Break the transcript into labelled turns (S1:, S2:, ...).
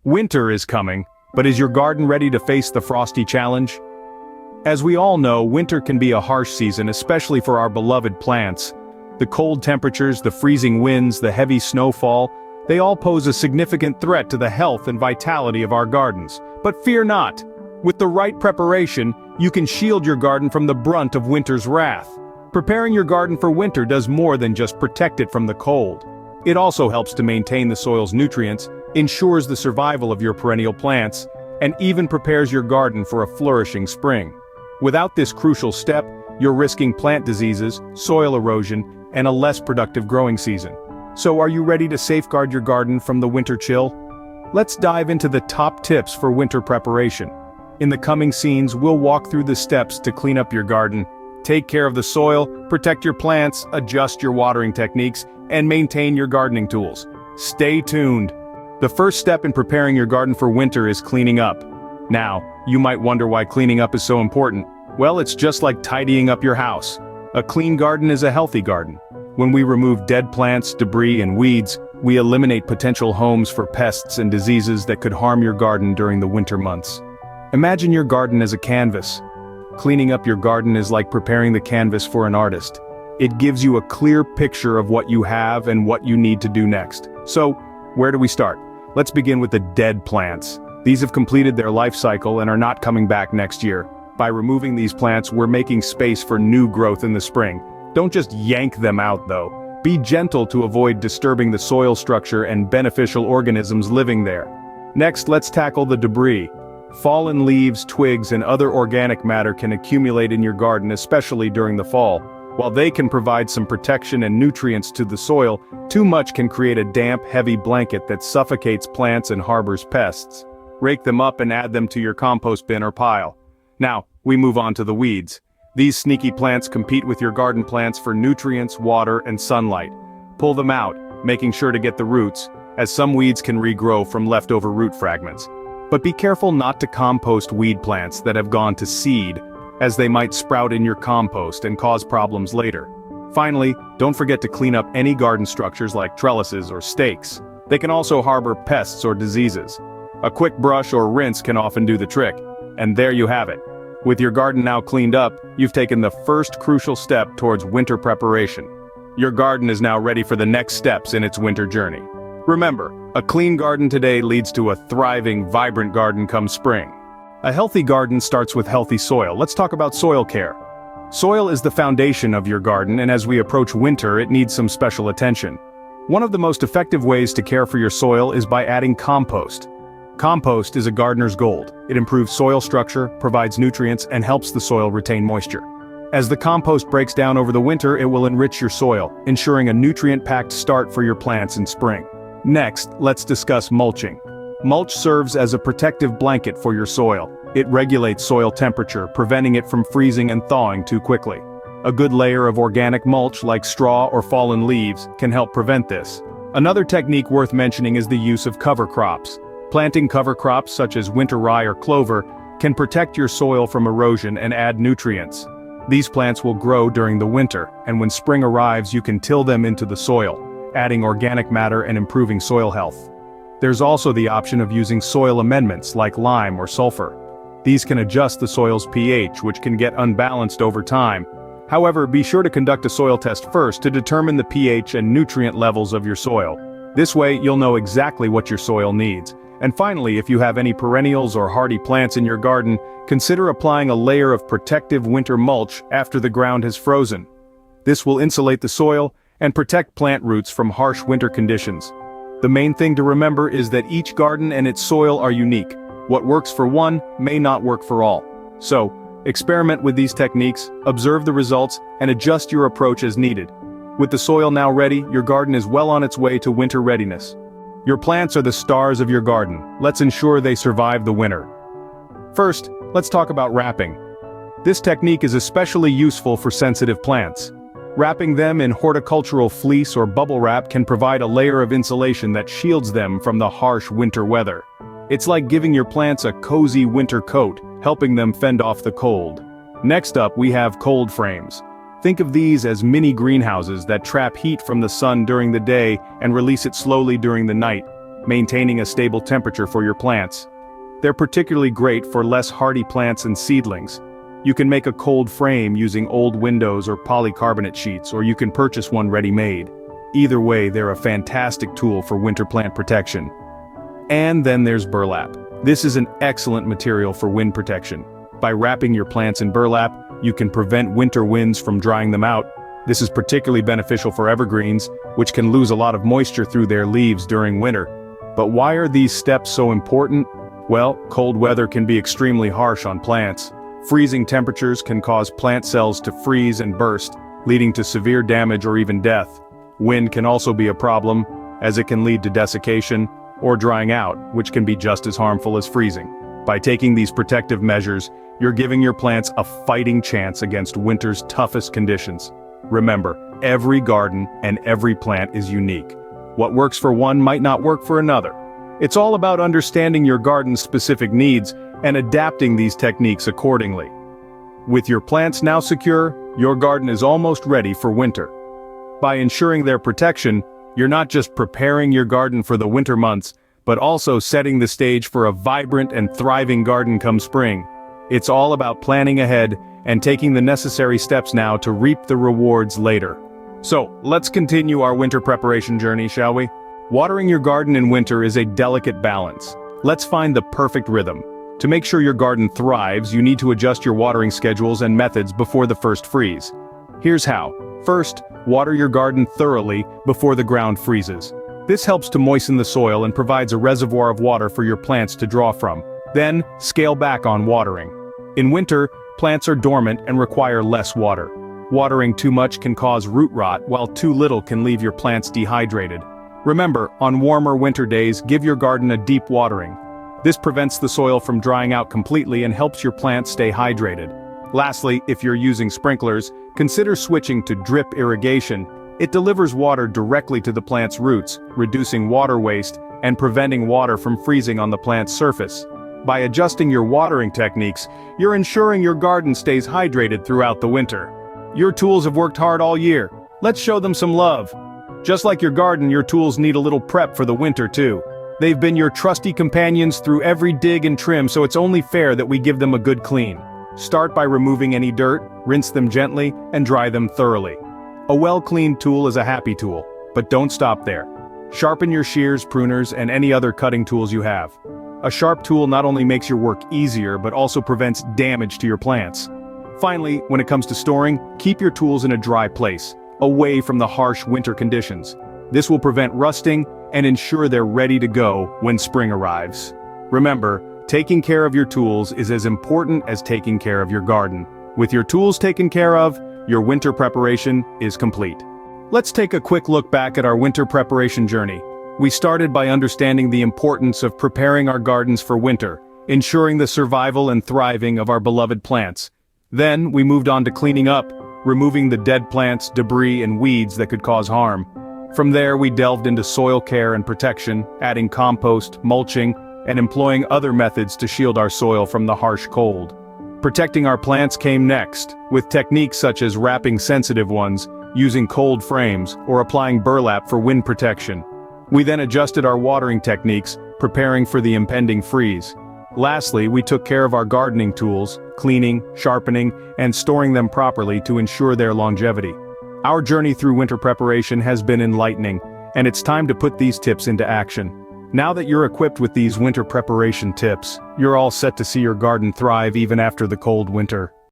S1: Winter is coming, but is your garden ready to face the frosty challenge? As we all know, winter can be a harsh season, especially for our beloved plants. The cold temperatures, the freezing winds, the heavy snowfall, they all pose a significant threat to the health and vitality of our gardens. But fear not! With the right preparation, you can shield your garden from the brunt of winter's wrath. Preparing your garden for winter does more than just protect it from the cold. It also helps to maintain the soil's nutrients, ensures the survival of your perennial plants, and even prepares your garden for a flourishing spring. Without this crucial step, you're risking plant diseases, soil erosion, and a less productive growing season. So are you ready to safeguard your garden from the winter chill? Let's dive into the top tips for winter preparation. In the coming scenes, we'll walk through the steps to clean up your garden, take care of the soil, protect your plants, adjust your watering techniques, and maintain your gardening tools. Stay tuned! The first step in preparing your garden for winter is cleaning up. Now, you might wonder why cleaning up is so important. Well, it's just like tidying up your house. A clean garden is a healthy garden. When we remove dead plants, debris, and weeds, we eliminate potential homes for pests and diseases that could harm your garden during the winter months. Imagine your garden as a canvas. Cleaning up your garden is like preparing the canvas for an artist. It gives you a clear picture of what you have and what you need to do next. So, where do we start? Let's begin with the dead plants. These have completed their life cycle and are not coming back next year. By removing these plants, we're making space for new growth in the spring. Don't just yank them out though. Be gentle to avoid disturbing the soil structure and beneficial organisms living there. Next, let's tackle the debris. Fallen leaves, twigs, and other organic matter can accumulate in your garden, especially during the fall. While they can provide some protection and nutrients to the soil, too much can create a damp, heavy blanket that suffocates plants and harbors pests. Rake them up and add them to your compost bin or pile. Now, we move on to the weeds. These sneaky plants compete with your garden plants for nutrients, water, and sunlight. Pull them out, making sure to get the roots, as some weeds can regrow from leftover root fragments. But be careful not to compost weed plants that have gone to seed, as they might sprout in your compost and cause problems later. Finally, don't forget to clean up any garden structures like trellises or stakes. They can also harbor pests or diseases. A quick brush or rinse can often do the trick. And there you have it. With your garden now cleaned up, you've taken the first crucial step towards winter preparation. Your garden is now ready for the next steps in its winter journey. Remember, a clean garden today leads to a thriving, vibrant garden come spring. A healthy garden starts with healthy soil. Let's talk about soil care. Soil is the foundation of your garden, and as we approach winter, it needs some special attention. One of the most effective ways to care for your soil is by adding compost. Compost is a gardener's gold. It improves soil structure, provides nutrients, and helps the soil retain moisture. As the compost breaks down over the winter, it will enrich your soil, ensuring a nutrient-packed start for your plants in spring. Next, let's discuss mulching. Mulch serves as a protective blanket for your soil. It regulates soil temperature, preventing it from freezing and thawing too quickly. A good layer of organic mulch, like straw or fallen leaves, can help prevent this. Another technique worth mentioning is the use of cover crops. Planting cover crops such as winter rye or clover can protect your soil from erosion and add nutrients. These plants will grow during the winter, and when spring arrives you can till them into the soil, adding organic matter and improving soil health. There's also the option of using soil amendments like lime or sulfur. These can adjust the soil's pH, which can get unbalanced over time. However, be sure to conduct a soil test first to determine the pH and nutrient levels of your soil. This way, you'll know exactly what your soil needs. And finally, if you have any perennials or hardy plants in your garden, consider applying a layer of protective winter mulch after the ground has frozen. This will insulate the soil and protect plant roots from harsh winter conditions. The main thing to remember is that each garden and its soil are unique. What works for one may not work for all. So, experiment with these techniques, observe the results, and adjust your approach as needed. With the soil now ready, your garden is well on its way to winter readiness. Your plants are the stars of your garden. Let's ensure they survive the winter. First, let's talk about wrapping. This technique is especially useful for sensitive plants. Wrapping them in horticultural fleece or bubble wrap can provide a layer of insulation that shields them from the harsh winter weather. It's like giving your plants a cozy winter coat, helping them fend off the cold. Next up, we have cold frames. Think of these as mini greenhouses that trap heat from the sun during the day and release it slowly during the night. maintaining a stable temperature for your plants. They're particularly great for less hardy plants and seedlings. You can make a cold frame using old windows or polycarbonate sheets, or you can purchase one ready-made. Either way, they're a fantastic tool for winter plant protection. And then there's burlap. This is an excellent material for wind protection. By wrapping your plants in burlap, you can prevent winter winds from drying them out. This is particularly beneficial for evergreens, which can lose a lot of moisture through their leaves during winter. But why are these steps so important? Well, cold weather can be extremely harsh on plants. Freezing temperatures can cause plant cells to freeze and burst, leading to severe damage or even death. Wind can also be a problem, as it can lead to desiccation or drying out, which can be just as harmful as freezing. By taking these protective measures, you're giving your plants a fighting chance against winter's toughest conditions. Remember, every garden and every plant is unique. What works for one might not work for another. It's all about understanding your garden's specific needs and adapting these techniques accordingly. With your plants now secure, your garden is almost ready for winter. By ensuring their protection, you're not just preparing your garden for the winter months, but also setting the stage for a vibrant and thriving garden come spring. It's all about planning ahead and taking the necessary steps now to reap the rewards later. So, let's continue our winter preparation journey, shall we? Watering your garden in winter is a delicate balance. Let's find the perfect rhythm. To make sure your garden thrives, you need to adjust your watering schedules and methods before the first freeze. Here's how. First, water your garden thoroughly before the ground freezes. This helps to moisten the soil and provides a reservoir of water for your plants to draw from. Then, scale back on watering. In winter, plants are dormant and require less water. Watering too much can cause root rot, while too little can leave your plants dehydrated. Remember, on warmer winter days, give your garden a deep watering. This prevents the soil from drying out completely and helps your plants stay hydrated. Lastly, if you're using sprinklers, consider switching to drip irrigation. It delivers water directly to the plant's roots, reducing water waste and preventing water from freezing on the plant's surface. By adjusting your watering techniques, you're ensuring your garden stays hydrated throughout the winter. Your tools have worked hard all year. Let's show them some love. Just like your garden, your tools need a little prep for the winter too. They've been your trusty companions through every dig and trim, so it's only fair that we give them a good clean. Start by removing any dirt, rinse them gently, and dry them thoroughly. A well-cleaned tool is a happy tool, but don't stop there. Sharpen your shears, pruners, and any other cutting tools you have. A sharp tool not only makes your work easier, but also prevents damage to your plants. Finally, when it comes to storing, keep your tools in a dry place, away from the harsh winter conditions. This will prevent rusting and ensure they're ready to go when spring arrives. Remember, taking care of your tools is as important as taking care of your garden. With your tools taken care of, your winter preparation is complete. Let's take a quick look back at our winter preparation journey. We started by understanding the importance of preparing our gardens for winter, ensuring the survival and thriving of our beloved plants. Then, we moved on to cleaning up, removing the dead plants, debris, and weeds that could cause harm. From there, we delved into soil care and protection, adding compost, mulching, and employing other methods to shield our soil from the harsh cold. Protecting our plants came next, with techniques such as wrapping sensitive ones, using cold frames, or applying burlap for wind protection. We then adjusted our watering techniques, preparing for the impending freeze. Lastly, we took care of our gardening tools, cleaning, sharpening, and storing them properly to ensure their longevity. Our journey through winter preparation has been enlightening, and it's time to put these tips into action. Now that you're equipped with these winter preparation tips, you're all set to see your garden thrive even after the cold winter.